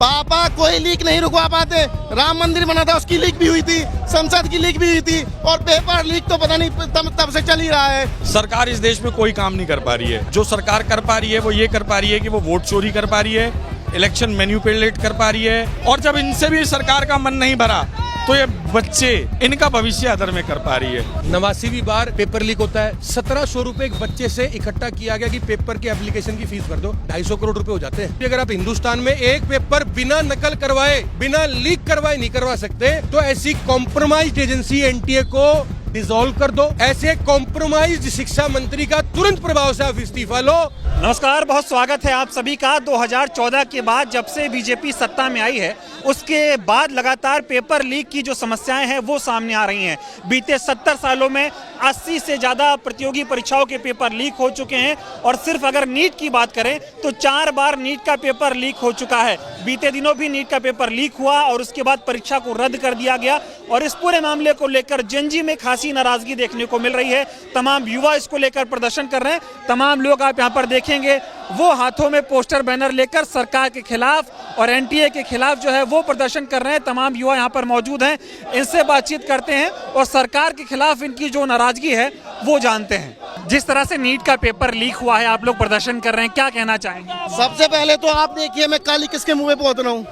पापा कोई लीक नहीं रुकवा पाते। राम मंदिर बना था, उसकी लीक भी हुई थी, संसद की लीक भी हुई थी, और पेपर लीक तो पता नहीं तब से चल ही रहा है। सरकार इस देश में कोई काम नहीं कर पा रही है। जो सरकार कर पा रही है वो ये कर पा रही है कि वो वोट चोरी कर पा रही है, इलेक्शन मैनिपुलेट कर पा रही है, और जब इनसे भी सरकार का मन नहीं भरा तो ये बच्चे इनका भविष्य अदर में कर पा रही है। 89वीं बार पेपर लीक होता है। 1700 रुपए एक बच्चे से इकट्ठा किया गया कि पेपर के एप्लीकेशन की फीस भर दो। 250 करोड़ रुपए हो जाते हैं। अगर आप हिंदुस्तान में एक पेपर बिना नकल करवाए, बिना लीक करवाए नहीं करवा सकते, तो ऐसी कॉम्प्रोमाइज्ड एजेंसी एनटीए को डिसॉल्व कर दो। ऐसे कॉम्प्रोमाइज्ड शिक्षा मंत्री का तुरंत प्रभाव से आप इस्तीफा लो। नमस्कार, बहुत स्वागत है आप सभी का। 2014 के बाद जब से बीजेपी सत्ता में आई है, उसके बाद लगातार पेपर लीक की जो समस्याएं हैं वो सामने आ रही हैं। बीते 70 सालों में 80 से ज़्यादा प्रतियोगी परीक्षाओं के पेपर लीक हो चुके हैं, और सिर्फ अगर नीट की बात करें तो 4 बार नीट का पेपर लीक हो चुका है। बीते दिनों भी नीट का पेपर लीक हुआ और उसके बाद परीक्षा को रद्द कर दिया गया, और इस पूरे मामले को लेकर जनजी में खासी नाराजगी देखने को मिल रही है। तमाम युवा इसको लेकर प्रदर्शन कर रहे हैं। तमाम लोग आप यहाँ पर देखेंगे वो हाथों में पोस्टर बैनर लेकर सरकार के खिलाफ और एनटीए के खिलाफ जो है वो प्रदर्शन कर रहे हैं। तमाम युवा यहाँ पर मौजूद हैं, इनसे बातचीत करते हैं और सरकार के खिलाफ इनकी जो नाराजगी है वो जानते हैं। जिस तरह से नीट का पेपर लीक हुआ है, आप लोग प्रदर्शन कर रहे हैं, क्या कहना चाहेंगे? सबसे पहले तो आप देखिए, मैं कल किसके मुंह पे पोत रहा हूँ।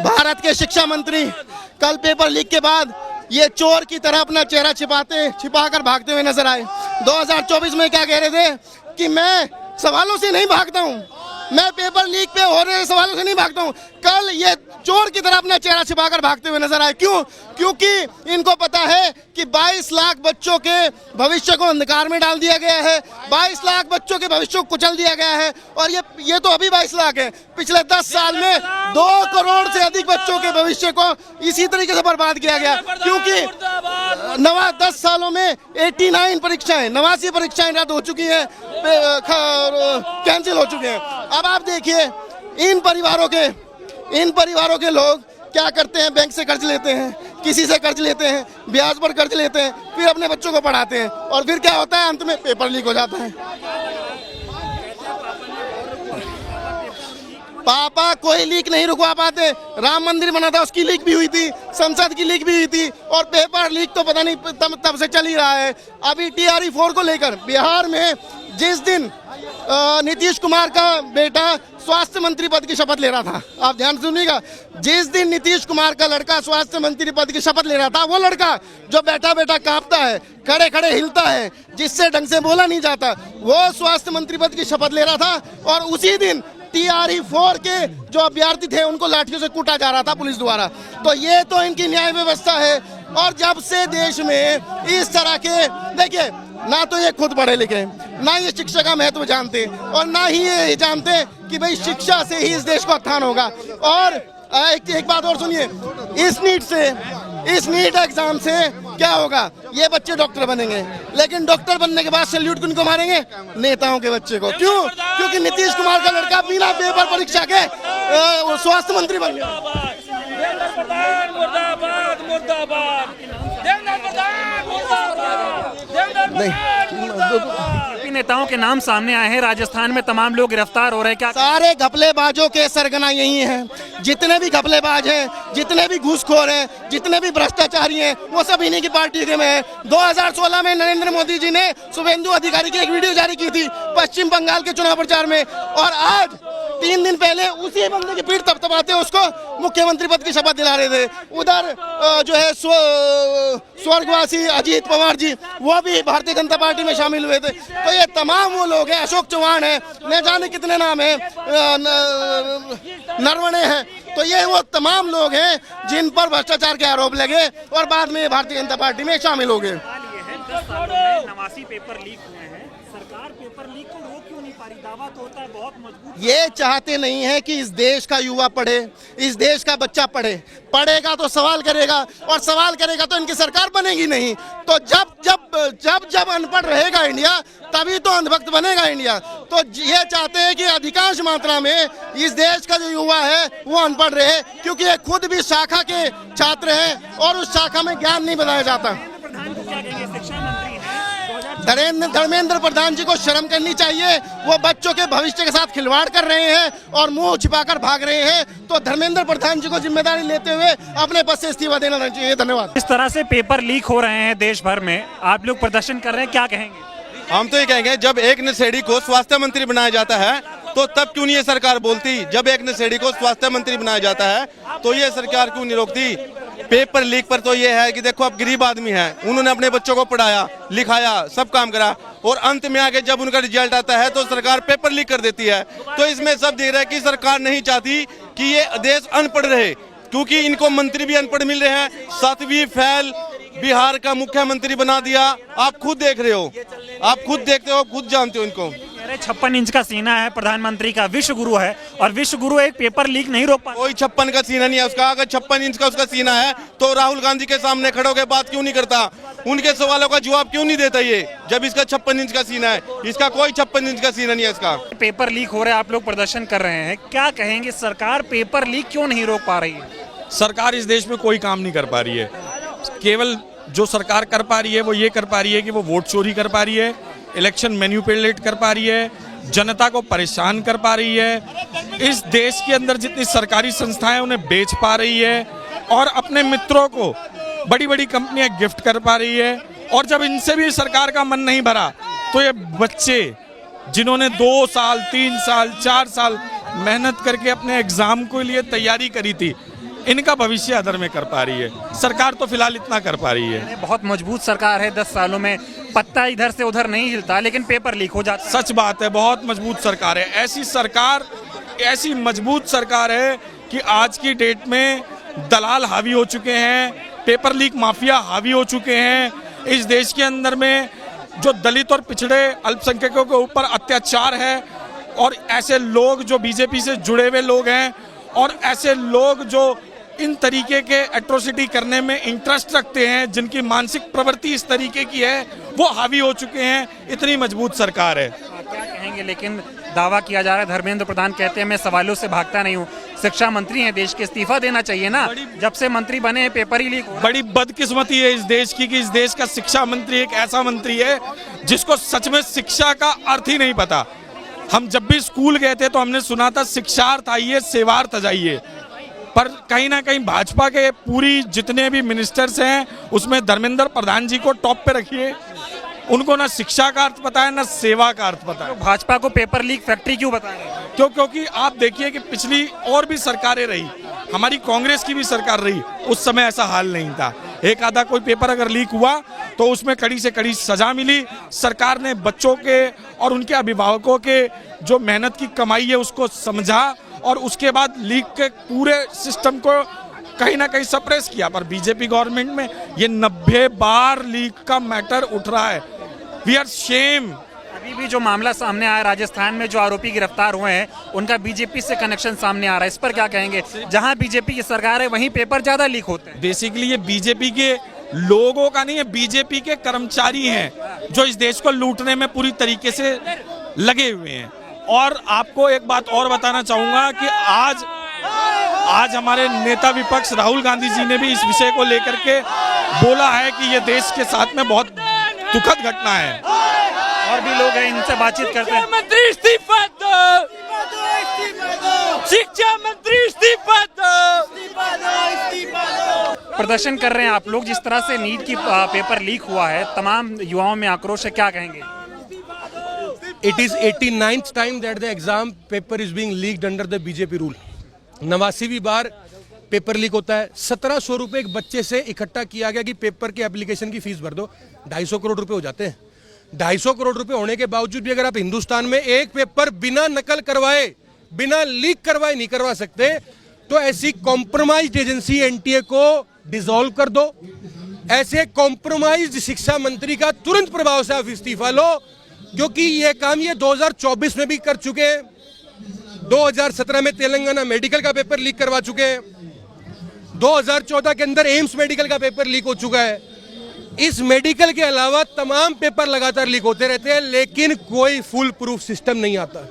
भारत के शिक्षा मंत्री कल पेपर लीक के बाद ये चोर की तरह अपना चेहरा छिपाकर भागते हुए नजर आए। 2024 में क्या कह रहे थे कि मैं सवालों से नहीं भागता हूँ, मैं पेपर लीक पे हो रहे सवालों से नहीं भागता हूँ। कल ये चोर की तरह अपना चेहरा छिपाकर भागते हुए नजर आए। क्यों? क्योंकि इनको पता है कि 22 लाख बच्चों के भविष्य को अंधकार में डाल दिया गया है। 22 लाख बच्चों के भविष्य को कुचल दिया गया है, और ये तो अभी 22 लाख है। पिछले 10 साल में 2 करोड़ से अधिक बच्चों के भविष्य को इसी तरीके से बर्बाद किया गया, क्योंकि 10 सालों में 89 परीक्षाएं, 89 परीक्षाएं रद्द हो चुकी हैं, कैंसिल हो चुके हैं। अब आप देखिए, इन परिवारों के लोग क्या करते हैं? बैंक से कर्ज लेते हैं, किसी से कर्ज लेते हैं, ब्याज पर कर्ज लेते हैं, फिर अपने बच्चों को पढ़ाते हैं, और फिर क्या होता है? अंत में पेपर लीक हो जाता है। पापा कोई लीक नहीं रुकवा पाते। राम मंदिर बना था, उसकी लीक भी हुई थी, संसद की लीक भी हुई थी, और पेपर लीक तो पता नहीं तब से चल ही रहा है। अभी TRE 4 को लेकर बिहार में जिस दिन नीतीश कुमार का बेटा स्वास्थ्य मंत्री पद की शपथ ले रहा था, आप ध्यान सुनिएगा, जिस दिन नीतीश कुमार का लड़का स्वास्थ्य मंत्री पद की शपथ ले रहा था, वो लड़का जो बैठा बैठा कांपता है, खड़े खड़े हिलता है, जिससे ढंग से बोला नहीं जाता, वो स्वास्थ्य मंत्री पद की शपथ ले रहा था। और उसी दिन TRE 4 के जो अभ्यर्थी थे उनको लाठियों से कूटा जा रहा था पुलिस द्वारा। तो ये तो इनकी न्याय व्यवस्था है। और जब से देश में इस तरह के, देखिए, ना तो ये खुद पढ़े लिखे, ना ये शिक्षा का महत्व जानते, और ना ही ये जानते कि भाई शिक्षा से ही इस देश का उत्थान होगा। और एक बात और सुनिए, इस नीट एग्जाम से क्या होगा? ये बच्चे डॉक्टर बनेंगे, लेकिन डॉक्टर बनने के बाद सैल्यूट किनको मारेंगे? नेताओं के बच्चे को। क्यों? क्योंकि नीतीश कुमार का लड़का बिना पेपर परीक्षा के स्वास्थ्य मंत्री बन गया। नेताओं के नाम सामने आए हैं, राजस्थान में तमाम लोग गिरफ्तार हो रहे हैं। क्या सारे घपलेबाजों के सरगना यही हैं? जितने भी घपलेबाज हैं, जितने भी घूसखोर हैं, जितने भी भ्रष्टाचारी हैं, वो सब इन्हीं की पार्टी के में है। 2016 में नरेंद्र मोदी जी ने शुभेंदु अधिकारी की एक वीडियो जारी की थी पश्चिम बंगाल के चुनाव प्रचार में, और आज 3 दिन पहले उसी बंदे की पीठ थपथपाते उसको मुख्यमंत्री पद की शपथ दिला रहे थे। उधर जो है स्वर्गवासी अजीत पवार जी, वो भी भारतीय जनता पार्टी में शामिल हुए थे। तो ये तमाम वो लोग हैं, अशोक चौहान है, न जाने कितने नाम है, नरवणे हैं। तो ये वो तमाम लोग हैं जिन पर भ्रष्टाचार के आरोप लगे और बाद में भारतीय जनता पार्टी में शामिल हो गए। 89 पेपर लीक हुए हैं, सरकार पेपर लीक को रोक क्यों नहीं पा रही? दावा तो होता है बहुत मजबूत। ये चाहते नहीं है कि इस देश का युवा पढ़े, इस देश का बच्चा पढ़ेगा तो सवाल करेगा, और सवाल करेगा तो इनकी सरकार बनेगी नहीं। तो जब अनपढ़ रहेगा इंडिया, तभी तो अंधभक्त बनेगा इंडिया। तो ये चाहते हैं कि अधिकांश मात्रा में इस देश का जो युवा है वो अनपढ़ रहे, क्योंकि ये खुद भी शाखा के छात्र हैं और उस शाखा में ज्ञान नहीं बताया जाता। धर्मेंद्र प्रधान जी को शर्म करनी चाहिए। वो बच्चों के भविष्य के साथ खिलवाड़ कर रहे हैं और मुंह छिपाकर भाग रहे हैं। तो धर्मेंद्र प्रधान जी को जिम्मेदारी लेते हुए अपने पद से इस्तीफा देना चाहिए। धन्यवाद। इस तरह से पेपर लीक हो रहे हैं देश भर में, आप लोग प्रदर्शन कर रहे हैं, क्या कहेंगे? हम तो ये कहेंगे, जब एक नशेड़ी को स्वास्थ्य मंत्री बनाया जाता है तो तब क्यों नहीं ये सरकार बोलती? जब एक नशेड़ी को स्वास्थ्य मंत्री बनाया जाता है तो ये सरकार क्यों नहीं रोकती? पेपर लीक पर तो ये है कि देखो, अब गरीब आदमी है, उन्होंने अपने बच्चों को पढ़ाया लिखाया सब काम करा और अंत में आके जब उनका रिजल्ट आता है तो सरकार पेपर लीक कर देती है। तो इसमें सब दिख रहा है कि सरकार नहीं चाहती कि ये देश अनपढ़ रहे, क्योंकि इनको मंत्री भी अनपढ़ मिल रहे हैं। 7वीं फेल बिहार का मुख्यमंत्री बना दिया। आप खुद देख रहे हो, आप खुद देखते हो, खुद जानते हो इनको। 56 इंच का सीना है प्रधानमंत्री का, विश्व गुरु है, और विश्व गुरु एक पेपर लीक नहीं रोक पाता। कोई 56 का सीना नहीं है उसका। अगर 56 इंच का उसका सीना है तो राहुल गांधी के सामने खड़े होकर बात क्यों नहीं करता? उनके सवालों का जवाब क्यों नहीं देता ये, जब इसका 56 इंच का सीना है? इसका कोई 56 इंच का सीना नहीं है इसका। पेपर लीक हो रहा है, आप लोग प्रदर्शन कर रहे हैं, क्या कहेंगे? सरकार पेपर लीक क्यों नहीं रोक पा रही है? सरकार इस देश में कोई काम नहीं कर पा रही है। केवल जो सरकार कर पा रही है वो ये कर पा रही है कि वो वोट चोरी कर पा रही है, इलेक्शन मैनिपुलेट कर पा रही है, जनता को परेशान कर पा रही है, इस देश के अंदर जितनी सरकारी संस्थाएं उन्हें बेच पा रही है और अपने मित्रों को बड़ी बड़ी कंपनियां गिफ्ट कर पा रही है। और जब इनसे भी सरकार का मन नहीं भरा तो ये बच्चे जिन्होंने 2 साल 3 साल 4 साल मेहनत करके अपने एग्जाम के लिए तैयारी करी थी, इनका भविष्य अदर में कर पा रही है। सरकार तो फिलहाल इतना कर पा रही है। बहुत मजबूत सरकार है, 10 सालों में पत्ता इधर से उधर नहीं हिलता, लेकिन पेपर लीक हो जाता है। सच बात है, बहुत मजबूत सरकार है। ऐसी सरकार, ऐसी मजबूत सरकार है कि आज की डेट में दलाल हावी हो चुके हैं, पेपर लीक माफिया हावी हो चुके हैं। इस देश के अंदर में जो दलित और पिछड़े अल्पसंख्यकों के ऊपर अत्याचार है और ऐसे लोग जो बीजेपी से जुड़े हुए लोग हैं और ऐसे लोग जो इन तरीके के एट्रोसिटी करने में इंटरेस्ट रखते हैं, जिनकी मानसिक प्रवृत्ति इस तरीके की है, वो हावी हो चुके हैं। इतनी मजबूत सरकार है। क्या कहेंगे? लेकिन दावा किया जा रहा है, धर्मेंद्र प्रधान कहते हैं मैं सवालों से भागता नहीं हूँ। शिक्षा मंत्री हैं देश के, इस्तीफा देना चाहिए ना, जब से मंत्री बने हैं पेपर ही लीक। बड़ी बदकिस्मती है इस देश की कि इस देश का शिक्षा मंत्री एक ऐसा मंत्री है जिसको सच में शिक्षा का अर्थ ही नहीं पता। हम जब भी स्कूल गए थे तो हमने सुना था शिक्षार्थ आइए सेवार्थ जाइए, पर कहीं ना कहीं भाजपा के पूरी जितने भी मिनिस्टर्स हैं उसमें धर्मेंद्र प्रधान जी को टॉप पे रखिए। उनको ना शिक्षा का अर्थ पता है ना सेवा का अर्थ पता है। तो भाजपा को पेपर लीक फैक्ट्री क्यों बता रहे हैं? क्योंकि आप देखिए कि पिछली और भी सरकारें रही, हमारी कांग्रेस की भी सरकार रही, उस समय ऐसा हाल नहीं था। एक आधा कोई पेपर अगर लीक हुआ तो उसमें कड़ी से कड़ी सजा मिली। सरकार ने बच्चों के और उनके अभिभावकों के जो मेहनत की कमाई है उसको समझा और उसके बाद लीक के पूरे सिस्टम को कहीं ना कहीं सप्रेस किया। पर बीजेपी गवर्नमेंट में ये 90 बार लीक का मैटर उठ रहा है। We are shame. अभी भी जो मामला सामने आया राजस्थान में, जो आरोपी गिरफ्तार हुए हैं उनका बीजेपी से कनेक्शन सामने आ रहा है, इस पर क्या कहेंगे? जहां बीजेपी की सरकार है वहीं पेपर ज्यादा लीक होते हैं। बेसिकली ये बीजेपी के लोगों का नहीं है, बीजेपी के कर्मचारी हैं जो इस देश को लूटने में पूरी तरीके से लगे हुए हैं। और आपको एक बात और बताना चाहूंगा कि आज हमारे नेता विपक्ष राहुल गांधी जी ने भी इस विषय को लेकर के बोला है कि ये देश के साथ में बहुत दुखद घटना है। और भी लोग हैं, इनसे बातचीत करते हैं। मंत्री इस्तीफा दो, शिक्षा मंत्री इस्तीफा दो। प्रदर्शन कर रहे हैं आप लोग, जिस तरह से नीट की पेपर लीक हुआ है, तमाम युवाओं में आक्रोश है, क्या कहेंगे? It is 89th time that the exam paper is being leaked under the BJP rule. 89वीं बार पेपर लीक होता है। 1700 रुपए एक बच्चे से इकट्ठा किया गया कि पेपर के एप्लीकेशन की फीस भर दो। 250 करोड़ रुपए हो जाते हैं। 250 करोड़ रुपए होने के बावजूद भी अगर आप हिंदुस्तान में एक पेपर बिना नकल करवाए, बिना लीक करवाए नहीं करवा सकते, तो ऐसी कॉम्प्रोमाइज्ड एजेंसी एनटीए को डिसॉल्व कर दो। ऐसे कॉम्प्रोमाइज्ड शिक्षा मंत्री का तुरंत प्रभाव से आप इस्तीफा लो, क्योंकि ये काम ये 2024 में भी कर चुके हैं। 2017 में तेलंगाना मेडिकल का पेपर लीक करवा चुके हैं। 2014 के अंदर एम्स मेडिकल का पेपर लीक हो चुका है। इस मेडिकल के अलावा तमाम पेपर लगातार लीक होते रहते हैं, लेकिन कोई फुल प्रूफ सिस्टम नहीं आता।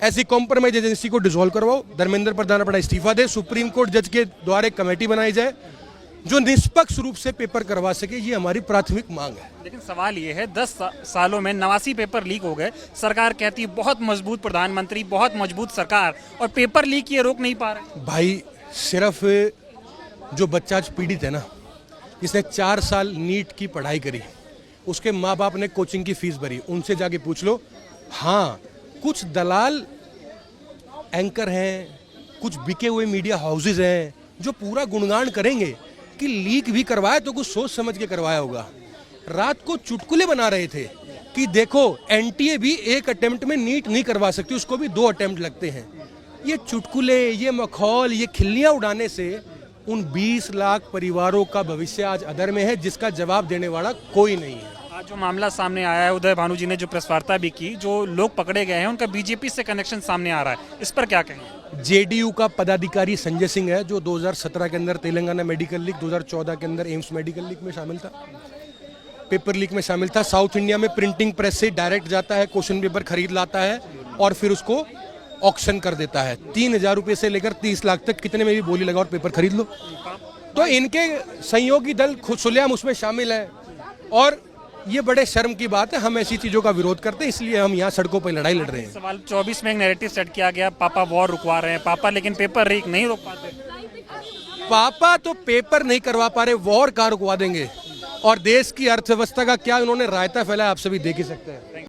ऐसी कॉम्प्रोमाइज एजेंसी को डिसॉल्व करवाओ, धर्मेंद्र प्रधान अपना इस्तीफा दे, सुप्रीम कोर्ट जज के द्वारा एक कमेटी बनाई जाए जो निष्पक्ष रूप से पेपर करवा सके, ये हमारी प्राथमिक मांग है। लेकिन सवाल ये है 10 सालों में 89 पेपर लीक हो गए, सरकार कहती है बहुत मजबूत प्रधानमंत्री, बहुत मजबूत सरकार, और पेपर लीक ये रोक नहीं पा रहे। भाई सिर्फ जो बच्चा आज पीड़ित है ना, जिसने 4 साल नीट की पढ़ाई करी, उसके माँ बाप ने कोचिंग की फीस भरी, उनसे जाके पूछ लो। हाँ, कुछ दलाल एंकर हैं, कुछ बिके हुए मीडिया हाउसेज हैं जो पूरा गुणगान करेंगे कि लीक भी करवाया तो कुछ सोच समझ के करवाया होगा। रात को चुटकुले बना रहे थे कि देखो एनटीए भी एक अटेम्प्ट में नीट नहीं करवा सकती, उसको भी 2 अटेम्प्ट लगते हैं। ये चुटकुले, ये मखौल, ये खिल्लियां उड़ाने से उन 20 लाख परिवारों का भविष्य आज अधर में है, जिसका जवाब देने वाला कोई नहीं है। आज जो मामला सामने आया है, उदय भानु जी ने जो प्रेस वार्ता भी की, जो लोग पकड़े गए हैं उनका बीजेपी से कनेक्शन सामने आ रहा है, इस पर क्या कहेंगे? जेडीयू का पदाधिकारी संजय सिंह है, जो 2017 के अंदर तेलंगाना मेडिकल लीक, 2014 के अंदर एम्स मेडिकल लीक में शामिल था, पेपर लीक में शामिल था। साउथ इंडिया में प्रिंटिंग प्रेस से डायरेक्ट जाता है, क्वेश्चन पेपर खरीद लाता है और फिर उसको ऑक्शन कर देता है। 3,000 रुपये से लेकर 30 लाख तक कितने में भी बोली लगा और पेपर खरीद लो। तो इनके सहयोगी दल खुलेआम उसमें शामिल है और ये बड़े शर्म की बात है। हम ऐसी चीजों का विरोध करते हैं, इसलिए हम यहाँ सड़कों पर लड़ाई लड़ रहे हैं। सवाल 24 में एक नैरेटिव सेट किया गया, पापा वॉर रुकवा रहे हैं पापा, लेकिन पेपर लीक नहीं रोक पाते। पापा तो पेपर नहीं करवा पा रहे, वॉर कहाँ रुकवा देंगे? और देश की अर्थव्यवस्था का क्या उन्होंने रायता फैलाया, आप सभी देख ही सकते हैं।